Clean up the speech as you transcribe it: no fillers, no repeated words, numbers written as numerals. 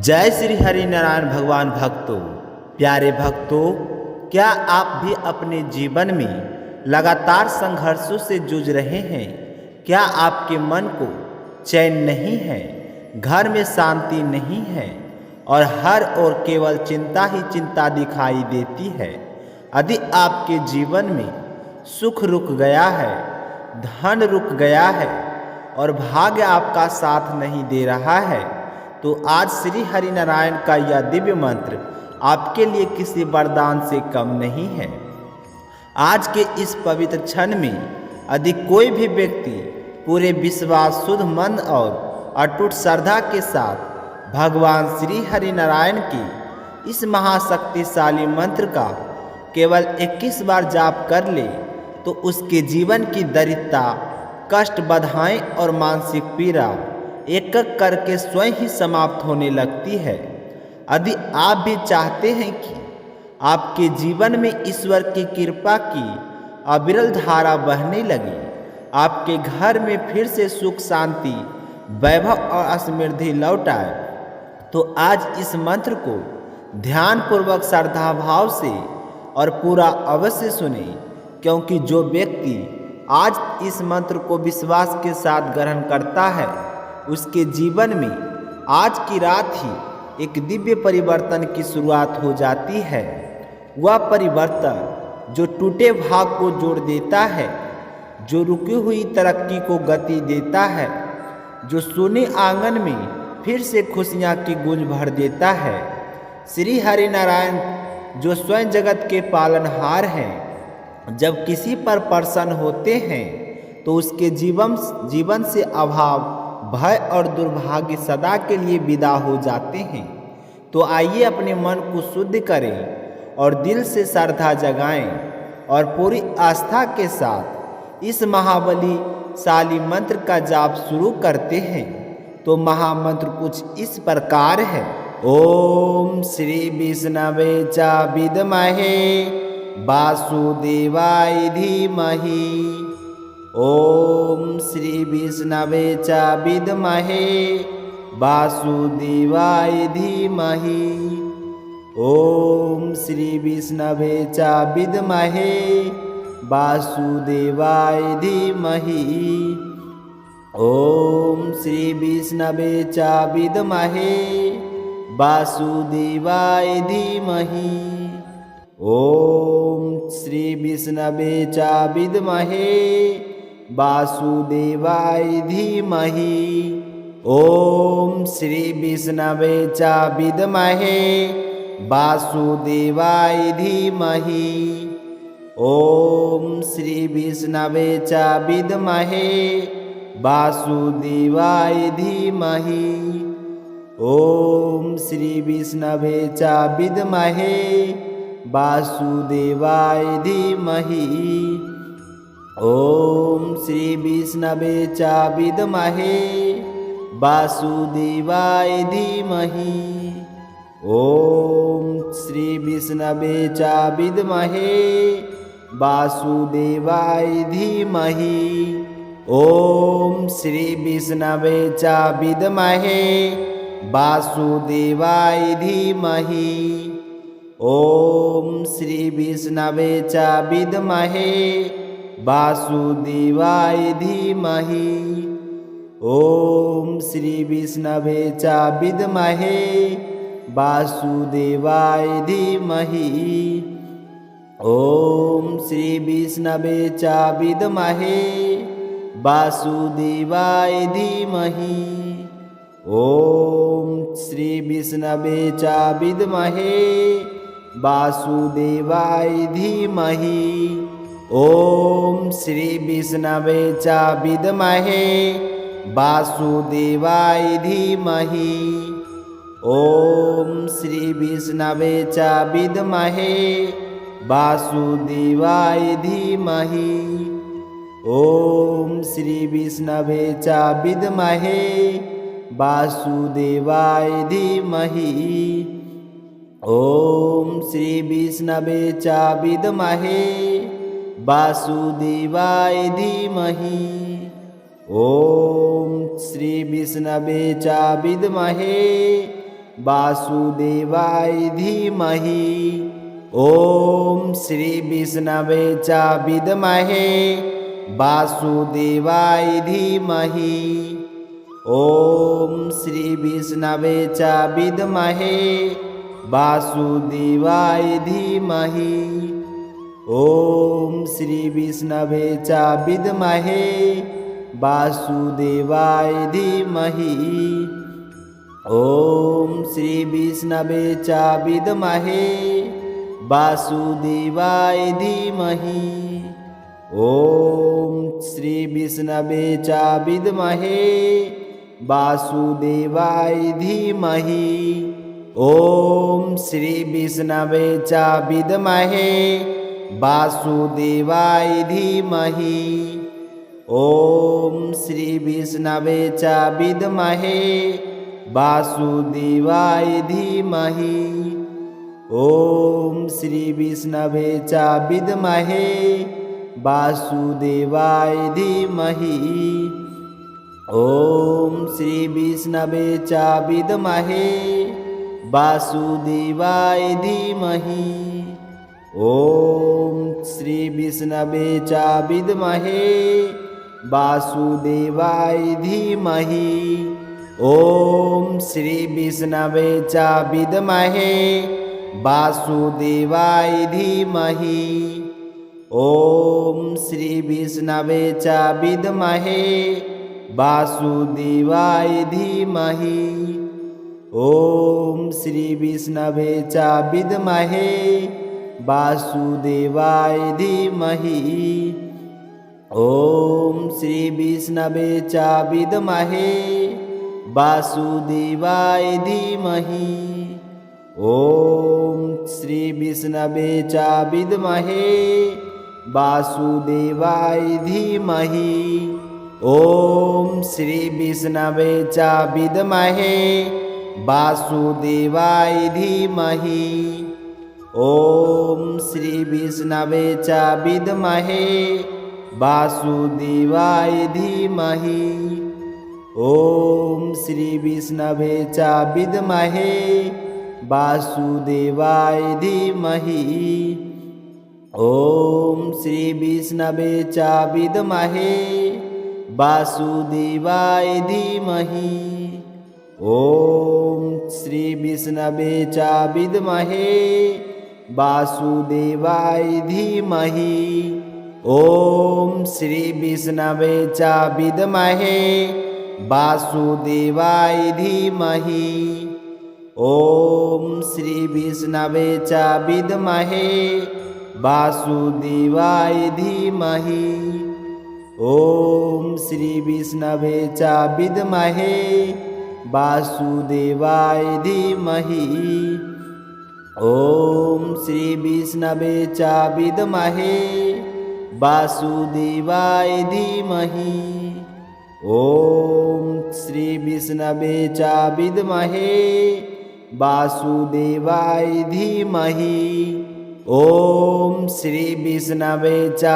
जय श्री हरि नारायण भगवान भक्तों। प्यारे भक्तों, क्या आप भी अपने जीवन में लगातार संघर्षों से जूझ रहे हैं? क्या आपके मन को चैन नहीं है, घर में शांति नहीं है और हर ओर केवल चिंता ही चिंता दिखाई देती है? यदि आपके जीवन में सुख रुक गया है, धन रुक गया है और भाग्य आपका साथ नहीं दे रहा है, तो आज श्री हरि नारायण का यह दिव्य मंत्र आपके लिए किसी वरदान से कम नहीं है। आज के इस पवित्र क्षण में यदि कोई भी व्यक्ति पूरे विश्वास, शुद्ध मन और अटूट श्रद्धा के साथ भगवान श्री हरि नारायण की इस महाशक्तिशाली मंत्र का केवल 21 बार जाप कर ले, तो उसके जीवन की दरिद्रता, कष्ट, बाधाएं और मानसिक पीड़ा एक एक करके स्वयं ही समाप्त होने लगती है। यदि आप भी चाहते हैं कि आपके जीवन में ईश्वर की कृपा की अविरल धारा बहने लगे, आपके घर में फिर से सुख, शांति, वैभव और समृद्धि लौट आए, तो आज इस मंत्र को ध्यानपूर्वक, श्रद्धा भाव से और पूरा अवश्य सुने, क्योंकि जो व्यक्ति आज इस मंत्र को विश्वास के साथ ग्रहण करता है, उसके जीवन में आज की रात ही एक दिव्य परिवर्तन की शुरुआत हो जाती है। वह परिवर्तन जो टूटे भाग को जोड़ देता है, जो रुकी हुई तरक्की को गति देता है, जो सोने आंगन में फिर से खुशियाँ की गूंज भर देता है। श्री हरि नारायण जो स्वयं जगत के पालनहार हैं, जब किसी पर प्रसन्न होते हैं तो उसके जीवन से अभाव, भय और दुर्भाग्य सदा के लिए विदा हो जाते हैं। तो आइए अपने मन को शुद्ध करें और दिल से श्रद्धा जगाएं और पूरी आस्था के साथ इस महाबलीशाली मंत्र का जाप शुरू करते हैं। तो महामंत्र कुछ इस प्रकार है। ओम श्री विष्णवे च विद्महे वासुदेवाय धीमहि। ओम श्री विष्णवे च विद्महे वासुदेवाय धीमहि। ओम श्री विष्णवे च विद्महे वासुदेवाय धीमहि। ओम श्री विष्णवे च विद्महे वासुदेवाय धीमहि। ओम श्री विष्णवे च विद्महे वासुदेवाय धीमहि। ओम श्री विष्णवे च विद्महे वासुदेवाय धीमहि। ओम श्री विष्णवे च विद्महे वासुदेवाय धीमहि। ओम श्री विष्णवे च विद्महे वासुदेवाय धीमहि। ओम श्री विष्णवे च विद्महे वासुदेवाय धीमहि। ओम श्री विष्णवे च विद्महे वासुदेवाय धीमहि। ओम श्री विष्णवे च विद्महे वासुदेवाय धीमहि। ओम श्री विष्णवे च विद्महे वासुदेवाय धीमहि। ओम श्री विष्णवे च विद्महे वासुदेवाय धीमहि। ओम श्री विष्णवे च विद्महे वासुदेवाय धीमहि। ओम श्री विष्णवे च विद्महे वासुदेवाय धीमहि। ओम श्री विष्णवे च विद्महे वासुदेवाय धीमहि। ओम श्री विष्णवे च विद्महे वासुदेवाय धीमहि। ओम श्री विष्णवे च विद्महे वासुदेवाय धीमहि। ओम श्री विष्णवे च विद्महे वासुदेवाय धीमहि। ओम श्री विष्णवे च विद्महे वासुदेवाय धीमहि। ओम श्री विष्णवे च विद्महे वासुदेवाय धीमहि। ओम श्री विष्णवे च विद्महे वासुदेवाय धीमहि। ओम श्री विष्णवे च विद्महे वासुदेवाय धीमहि। ओम श्री विष्णवे च विद्महे वासुदेवाय धीमहि। ओम श्री विष्णवे च विद्महे वासुदेवाय धीमहि। ओम श्री विष्णवे च विद्महे वासुदेवाय धीमहि। ओम श्री विष्णवे च विद्महे वासुदेवाय धीमहि। ओम श्री विष्णवे च विद्महे वासुदेवाय धीमहि। ओम श्री विष्णवे च विद्महे वासुदेवाय धीमहि। ओम श्री विष्णवे च विद्महे वासुदेवाय धीमहि। ओम श्री विष्णवे च विद्महे वासुदेवाय धीमहि। ओम श्री विष्णवे च विद्महे वासुदेवाय धीमहि। ओम श्री विष्णवे च विद्महे वासुदेवाय धीमहि। ओम श्री विष्णवे च विद्महे वासुदेवाय धीमहि। ओम श्री विष्णवे च विद्महे वासुदेवाय धीमहि। ओम श्री विष्णवे च विद्महे वासुदेवाय धीमहि। ओम श्री विष्णवे च विद्महे वासुदेवाय धीमहि। ओम श्री विष्णवे च विद्महे वासुदेवाय धीमहि। ओम श्री विष्णवे च विद्महे वासुदेवाय धीमहि। ओम श्री विष्णवे च विद्महे वासुदेवाय धीमहि। ओम श्री विष्णवे च विद्महे वासुदेवाय धीमहि। ओम श्री विष्णवे च विद्महे वासुदेवाय धीमहि। ओम श्री विष्णवे च विद्महे वासुदेवाय धीमहि। ओम श्री विष्णवे च विद्महे वासुदेवाय धीमहि। ओम श्री विष्णवे च विद्महे वासुदेवाय धीमहि। ओम श्री विष्णवे च